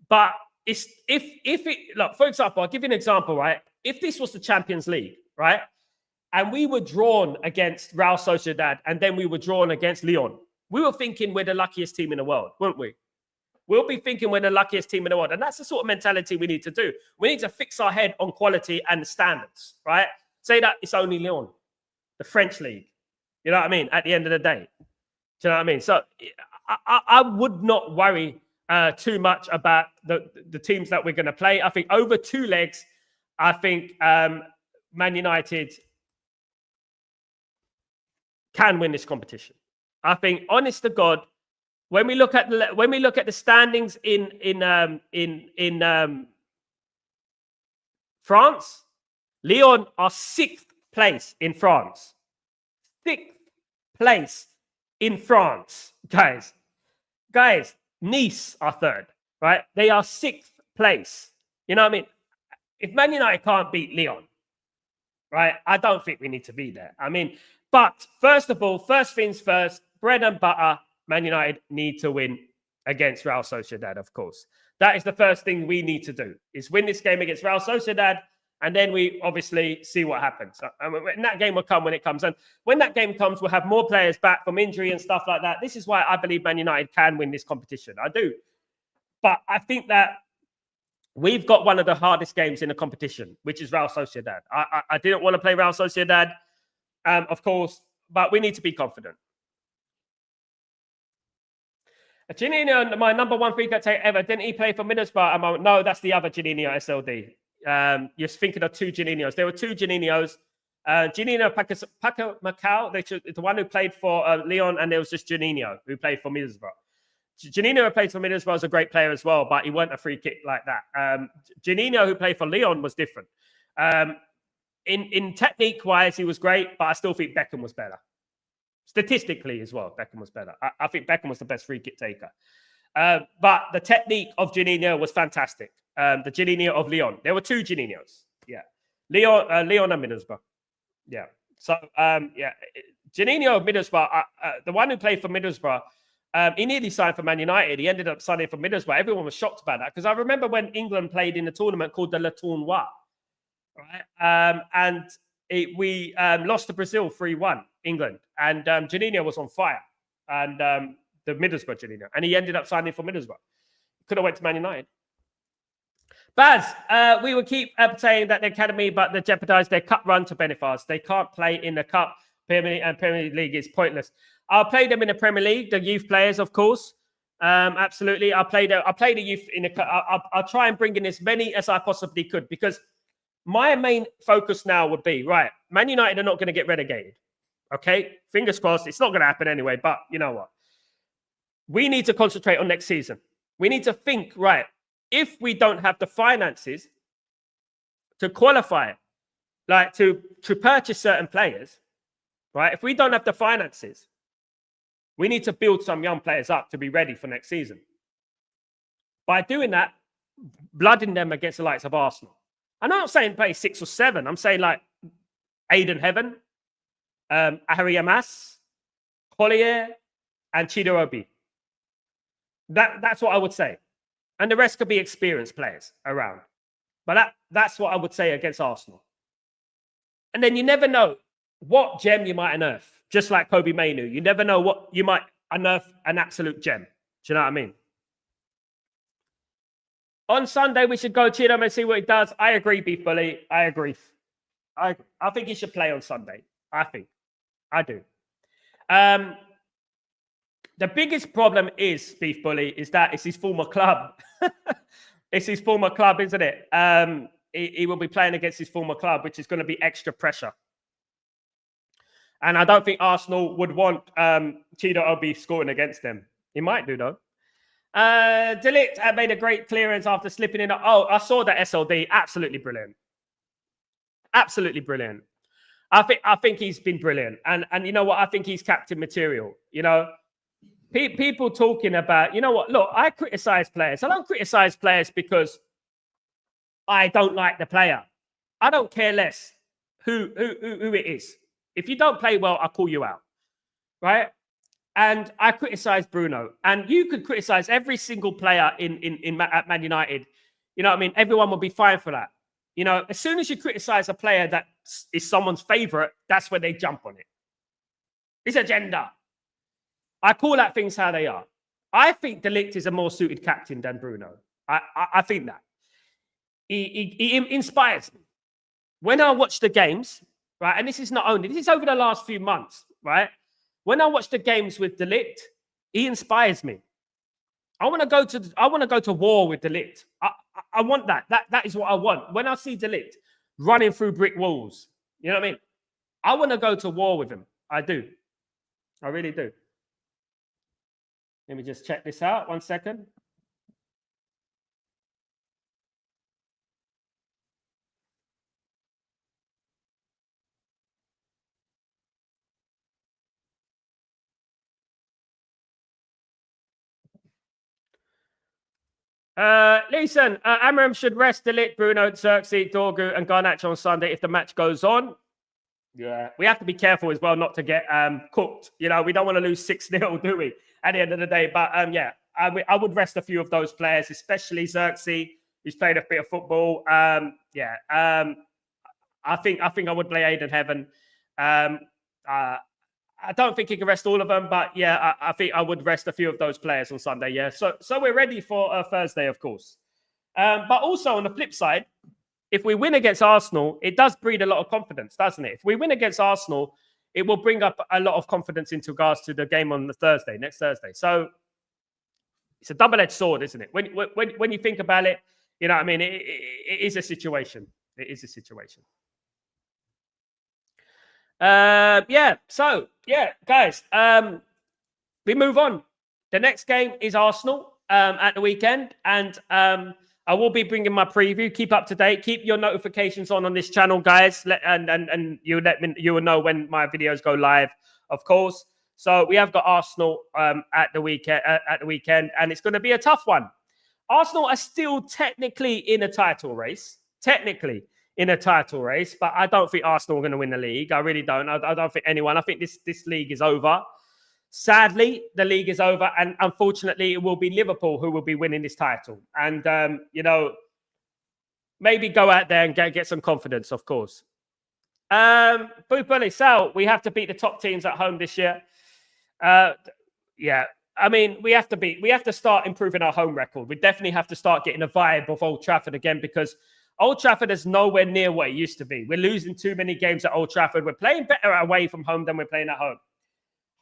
But look, for example, I'll give you an example, right? If this was the Champions League, right? And we were drawn against Real Sociedad and then we were drawn against Lyon, we were thinking we're the luckiest team in the world, weren't we? We'll be thinking we're the luckiest team in the world. And that's the sort of mentality we need to do. We need to fix our head on quality and standards, right? Say that it's only Lyon, the French league. You know what I mean? At the end of the day. Do you know what I mean? So I would not worry too much about the teams that we're going to play. I think over 2 legs, I think Man United can win this competition. I think, honest to God, when we look at the standings in France, Lyon are 6th place in France. 6th place in France, guys. Nice are 3rd, right? They are 6th place. You know what I mean? If Man United can't beat Lyon, right, I don't think we need to be there. I mean, but first of all, first things first, bread and butter, Man United need to win against Real Sociedad, of course. That is the first thing we need to do, is win this game against Real Sociedad, and then we obviously see what happens. And that game will come when it comes. And when that game comes, we'll have more players back from injury and stuff like that. This is why I believe Man United can win this competition. I do. But I think that we've got one of the hardest games in the competition, which is Real Sociedad. I didn't want to play Real Sociedad, of course, but we need to be confident. Juninho, my number 1 free kick taker ever. Didn't he play for Middlesbrough? No, that's the other Juninho, SLD. You're thinking of 2 Juninhos. There were 2 Juninhos. Juninho Macau, the one who played for Lyon, and there was just Juninho who played for Middlesbrough. Juninho who played for Middlesbrough was a great player as well, but he wasn't a free kick like that. Juninho who played for Lyon was different. In technique-wise, he was great, but I still think Beckham was better. Statistically as well, Beckham was better. I think Beckham was the best free kick taker. But the technique of Juninho was fantastic. The Juninho of Lyon. There were 2 Juninhos. Yeah. Lyon and Middlesbrough. Yeah. So, Juninho of Middlesbrough, the one who played for Middlesbrough, he nearly signed for Man United. He ended up signing for Middlesbrough. Everyone was shocked about that because I remember when England played in a tournament called the Le Tournoi, right? We lost to Brazil 3-1, England. And Juninho was on fire. And the Middlesbrough Juninho. And he ended up signing for Middlesbrough. Could have went to Man United. Baz, we will keep saying that the academy, but they jeopardise their cup run to Benefars. They can't play in the cup. Premier League is pointless. I'll play them in the Premier League, the youth players, of course. Absolutely. I'll play the youth in the cup. I'll try and bring in as many as I possibly could because my main focus now would be, right, Man United are not going to get relegated. Okay? Fingers crossed. It's not going to happen anyway, but you know what? We need to concentrate on next season. We need to think, right, if we don't have the finances to qualify, like to purchase certain players, right? If we don't have the finances, we need to build some young players up to be ready for next season. By doing that, blooding them against the likes of Arsenal. I'm not saying play 6 or 7. I'm saying like Aiden Heaven, Ahari Amas, Collier, and Chido Obi. That's what I would say. And the rest could be experienced players around. But that's what I would say against Arsenal. And then you never know what gem you might unearth. Just like Kobe Mainu. You never know what you might unearth an absolute gem. Do you know what I mean? On Sunday, we should go cheer him and see what he does. I agree, Beef Bully. I agree. I think he should play on Sunday. I think. I do. The biggest problem is, Beef Bully, is that it's his former club. It's his former club, isn't it? He will be playing against his former club, which is going to be extra pressure. And I don't think Arsenal would want Chido Obi scoring against them. He might do, though. De Ligt had made a great clearance after slipping in. Oh, I saw that SLD. Absolutely brilliant. Absolutely brilliant. I think he's been brilliant. And you know what? I think he's captain material. You know, people talking about, you know what? Look, I criticize players. I don't criticize players because I don't like the player. I don't care less who it is. If you don't play well, I'll call you out. Right? And I criticize Bruno. And you could criticize every single player at Man United. You know what I mean? Everyone will be fine for that. You know, as soon as you criticize a player that is someone's favorite, that's where they jump on it. It's agenda. I call out things how they are. I think De Ligt is a more suited captain than Bruno. I think that. He inspires me. When I watch the games, right, and this is over the last few months, right? When I watch the games with De Ligt, he inspires me. I want to go to war with De Ligt. I want that. That is what I want. When I see De Ligt running through brick walls, you know what I mean? I want to go to war with him. I do. I really do. Let me just check this out. 1 second. Listen, Amram should rest De Ligt, Bruno, Xerxes, Dorgu, and Garnacho on Sunday if the match goes on. Yeah, we have to be careful as well not to get cooked. You know, we don't want to lose 6-0, do we? At the end of the day, but yeah, I would rest a few of those players, especially Xerxes, who's played a bit of football. I think I would play Aiden Heaven. I don't think he can rest all of them, but yeah, I think I would rest a few of those players on Sunday. Yeah, so we're ready for Thursday, of course. But also on the flip side, if we win against Arsenal, it does breed a lot of confidence, doesn't it? If we win against Arsenal, it will bring up a lot of confidence into regards to the game on the next Thursday. So it's a double-edged sword, isn't it? When you think about it, you know what I mean? It is a situation. It is a situation. So guys, we move on. The next game is Arsenal at the weekend, and I will be bringing my preview. Keep up to date. Keep your notifications on this channel, guys. And you will know when my videos go live, of course. So we have got Arsenal at the weekend, and it's going to be a tough one. Arsenal are still technically in a title race. But I don't think Arsenal are going to win the league. I really don't. I don't think anyone. I think this league is over. Sadly, the league is over, and unfortunately, it will be Liverpool who will be winning this title. And you know, maybe go out there and get some confidence, of course. Bully, Sal, we have to beat the top teams at home this year. Yeah, I mean, we have to start improving our home record. We definitely have to start getting a vibe of Old Trafford again, because Old Trafford is nowhere near what it used to be. We're losing too many games at Old Trafford. We're playing better away from home than we're playing at home.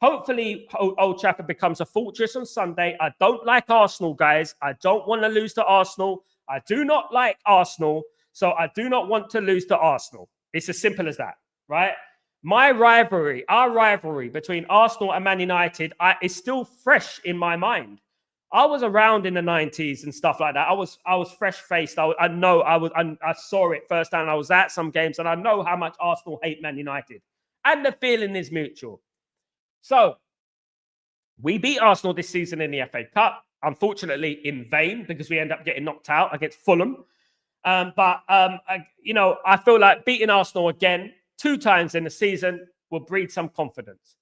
Hopefully, Old Trafford becomes a fortress on Sunday. I don't like Arsenal, guys. I don't want to lose to Arsenal. I do not like Arsenal, so I do not want to lose to Arsenal. It's as simple as that, right? Our rivalry between Arsenal and Man United is still fresh in my mind. I was around in the 90s and stuff like that. I was fresh-faced. I saw it firsthand. I was at some games, and I know how much Arsenal hate Man United. And the feeling is mutual. So, we beat Arsenal this season in the FA Cup, unfortunately in vain, because we end up getting knocked out against Fulham. You know, I feel like beating Arsenal again 2 times in the season will breed some confidence.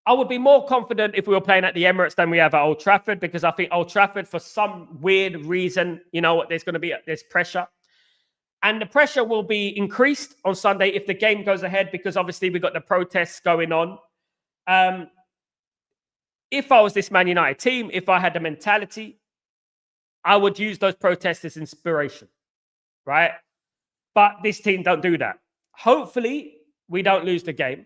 I would be more confident if we were playing at the Emirates than we have at Old Trafford, because I think Old Trafford, for some weird reason, you know, there's pressure. And the pressure will be increased on Sunday if the game goes ahead, because obviously we've got the protests going on. If I was this Man United team, if I had the mentality, I would use those protests as inspiration, right? But this team don't do that. Hopefully, we don't lose the game.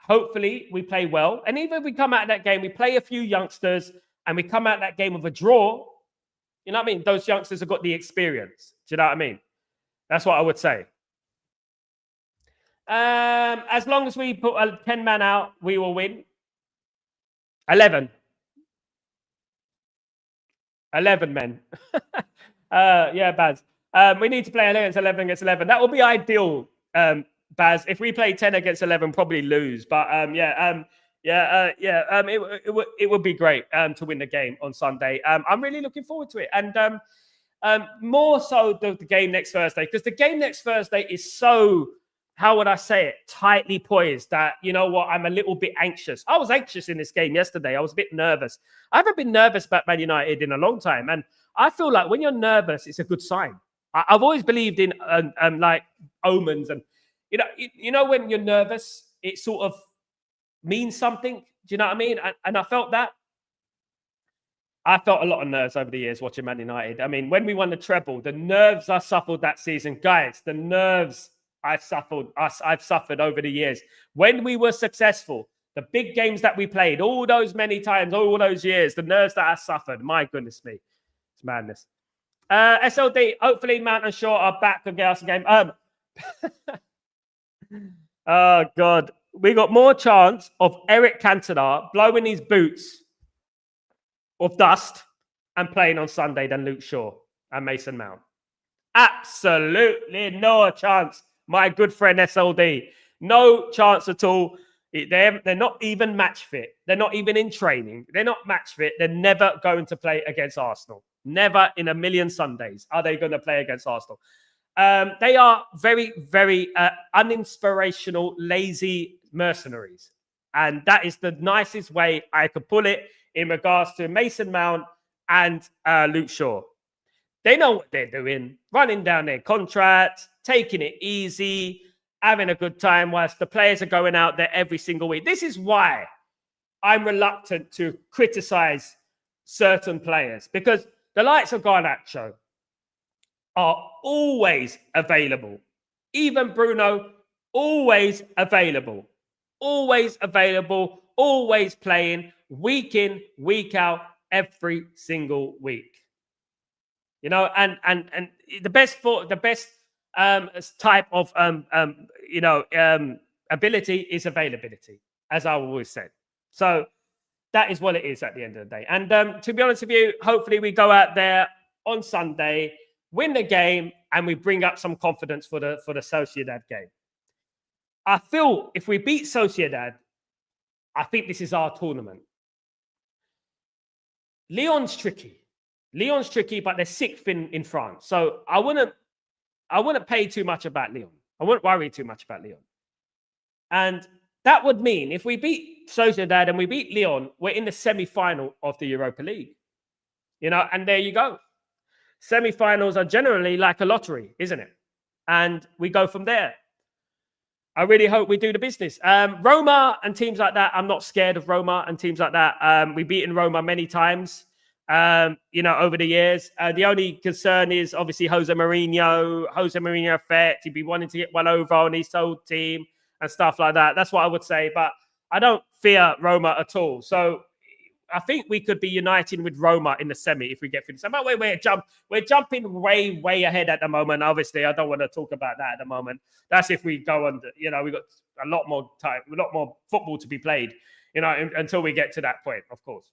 hopefully we play well. And even if we come out of that game, we play a few youngsters and we come out of that game with a draw, you know what I mean? Those youngsters have got the experience. Do you know what I mean? That's what I would say. As long as we put a 10-man out, we will win. 11. 11 men. Yeah, Baz. We need to play 11 against 11. That would be ideal, Baz. If we play 10 against 11, probably lose. But it would be great to win the game on Sunday. I'm really looking forward to it. And more so the game next Thursday, because the game next Thursday is so, how would I say it, tightly poised that, you know what, I'm a little bit anxious. I was anxious in this game yesterday. I was a bit nervous. I haven't been nervous about Man United in a long time. And I feel like when you're nervous, it's a good sign. I've always believed in like omens. And, you know, when you're nervous, it sort of means something. Do you know what I mean? And I felt that. I felt a lot of nerves over the years watching Man United. I mean, when we won the treble, the nerves I suffered that season, guys, the nerves I've suffered over the years. When we were successful, the big games that we played, all those many times, all those years, the nerves that I suffered, my goodness me, it's madness. SLD, hopefully Mount and Shaw are back to get us a game. Oh, God. We got more chance of Eric Cantona blowing his boots of dust and playing on Sunday than Luke Shaw and Mason Mount. Absolutely no chance, my good friend SLD. No chance at all. They're not even match fit. They're not even in training. They're not match fit. They're never going to play against Arsenal. Never in a million Sundays are they going to play against Arsenal. They are very, very uninspirational, lazy mercenaries. And that is the nicest way I could put it in regards to Mason Mount and Luke Shaw. They know what they're doing, running down their contracts, taking it easy, having a good time whilst the players are going out there every single week. This is why I'm reluctant to criticize certain players, because the likes of Garnacho are always available. Even Bruno, always available. Always available, always playing, week in, week out, every single week. You know, and the best type of ability is availability, as I always said. So that is what it is at the end of the day. And to be honest with you, hopefully we go out there on Sunday, win the game, and we bring up some confidence for the Sociedad game. I feel if we beat Sociedad, I think this is our tournament. Lyon's tricky. But they're sixth in France. So I wouldn't pay too much about Lyon. I wouldn't worry too much about Lyon. And that would mean if we beat Sociedad and we beat Lyon, we're in the semi-final of the Europa League. You know, and there you go. Semi-finals are generally like a lottery, isn't it? And we go from there. I really hope we do the business. Roma and teams like that, I'm not scared of Roma and teams like that. We've beaten Roma many times. Over the years. The only concern is obviously Jose Mourinho effect. He'd be wanting to get one over on his whole team and stuff like that. That's what I would say. But I don't fear Roma at all. So I think we could be uniting with Roma in the semi if we get through the semi. We're jumping way ahead at the moment. Obviously, I don't want to talk about that at the moment. That's if we go on. We've got a lot more time, a lot more football to be played. Until we get to that point, of course.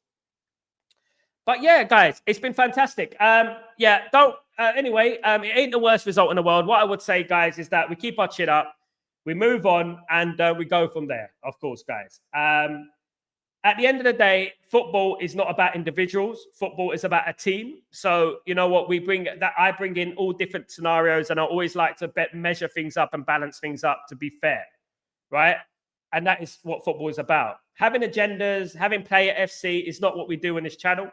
But yeah, guys, it's been fantastic. Anyway, it ain't the worst result in the world. What I would say, guys, is that we keep our chin up, we move on, and we go from there, of course, guys. At the end of the day, football is not about individuals. Football is about a team. So, you know what, I bring in all different scenarios, and I always like to measure things up and balance things up to be fair, right? And that is what football is about. Having agendas, having player FC is not what we do in this channel.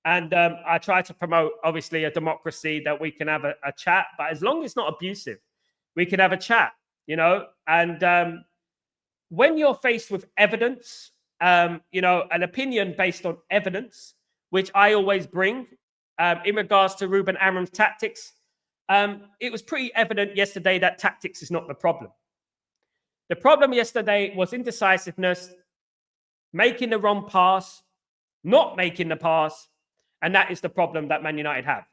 And I try to promote, obviously, a democracy that we can have a chat. But as long as it's not abusive, we can have a chat, And when you're faced with evidence, an opinion based on evidence, which I always bring in regards to Ruben Amorim's tactics, it was pretty evident yesterday that tactics is not the problem. The problem yesterday was indecisiveness, making the wrong pass, not making the pass, and that is the problem that Man United have.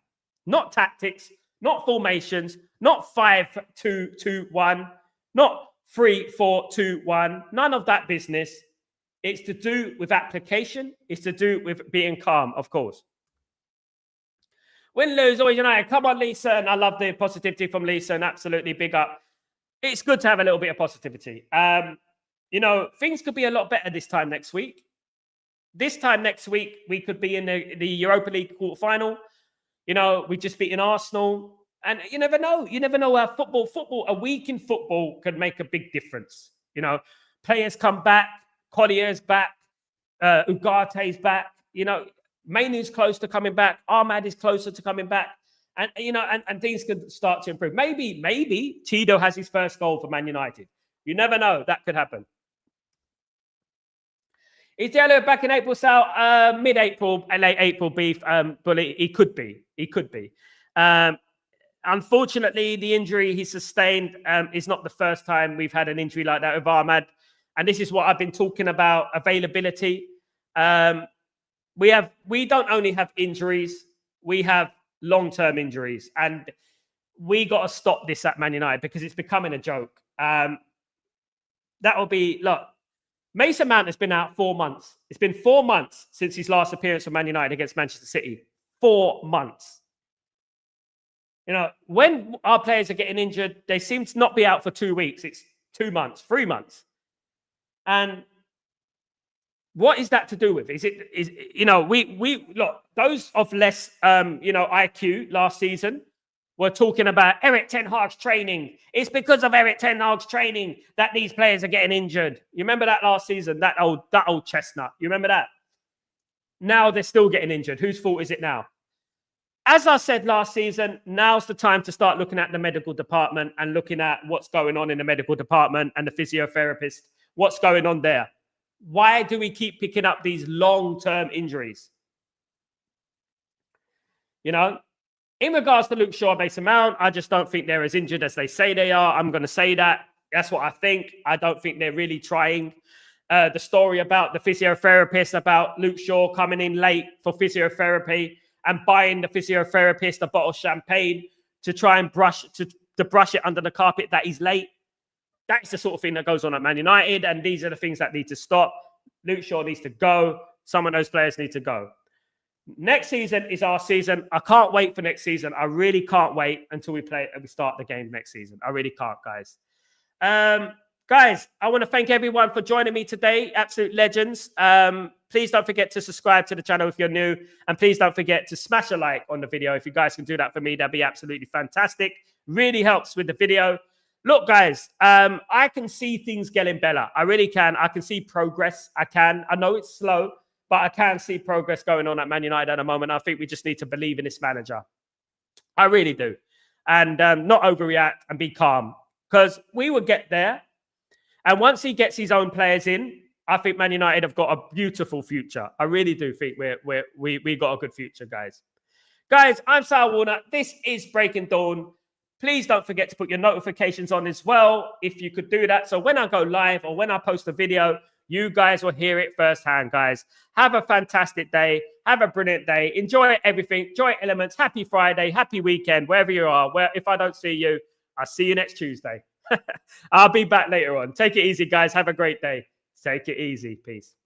Not tactics, not formations, not 5-2-2-1, not 3-4-2-1, none of that business. It's to do with application. It's to do with being calm, of course. Win, lose, always United. Come on, Lisa. And I love the positivity from Lisa, and absolutely big up. It's good to have a little bit of positivity. You know, things could be a lot better this time next week. This time next week, we could be in the Europa League quarterfinal. You know, we just beaten Arsenal. And you never know. You never know how a week in football could make a big difference. You know, players come back. Collier's back. Ugarte's back. You know, Mainu's close to coming back. Ahmad is closer to coming back. And, you know, and things could start to improve. Maybe Chido has his first goal for Man United. You never know. That could happen. Is Diallo back in April, Sal? Mid-April, late April beef. But he could be. He could be. Unfortunately, the injury he sustained is not the first time we've had an injury like that with Ahmad. And this is what I've been talking about, availability. We don't only have injuries, we have long-term injuries. And we got to stop this at Man United because it's becoming a joke. That will be, look, Mason Mount has been out 4 months. It's been 4 months since his last appearance for Man United against Manchester City. 4 months. You know, when our players are getting injured, they seem to not be out for 2 weeks. It's 2 months, 3 months. And what is that to do with? Is you know, we look, those of less you know, IQ last season were talking about Eric Ten Hag's training. It's because of Eric Ten Hag's training that these players are getting injured. You remember that last season? That old chestnut. You remember that? Now they're still getting injured. Whose fault is it now? As I said last season, now's the time to start looking at the medical department and looking at what's going on in the medical department and the physiotherapist. What's going on there? Why do we keep picking up these long-term injuries? You know, in regards to Luke Shaw and Mason Mount, I just don't think they're as injured as they say they are. I'm going to say that. That's what I think. I don't think they're really trying. The story about the physiotherapist, about Luke Shaw coming in late for physiotherapy and buying the physiotherapist a bottle of champagne to try and brush it under the carpet that he's late. That's the sort of thing that goes on at Man United, and these are the things that need to stop. Luke Shaw needs to go. Some of those players need to go. Next season is our season. I can't wait for next season. I really can't wait until we start the game next season. I really can't, guys. Guys, I want to thank everyone for joining me today. Absolute legends. Please don't forget to subscribe to the channel if you're new. And please don't forget to smash a like on the video. If you guys can do that for me, that'd be absolutely fantastic. Really helps with the video. Look, guys, I can see things getting better. I really can. I can see progress. I know it's slow, but I can see progress going on at Man United at the moment. I think we just need to believe in this manager. I really do. And not overreact and be calm. Because we will get there. And once he gets his own players in, I think Man United have got a beautiful future. I really do think we got a good future, guys. Guys, I'm Sal Warner. This is Breaking Dawn. Please don't forget to put your notifications on as well, if you could do that. So when I go live or when I post a video, you guys will hear it firsthand, guys. Have a fantastic day. Have a brilliant day. Enjoy everything. Enjoy elements. Happy Friday. Happy weekend, wherever you are. Where if I don't see you, I'll see you next Tuesday. I'll be back later on. Take it easy, guys. Have a great day. Take it easy. Peace.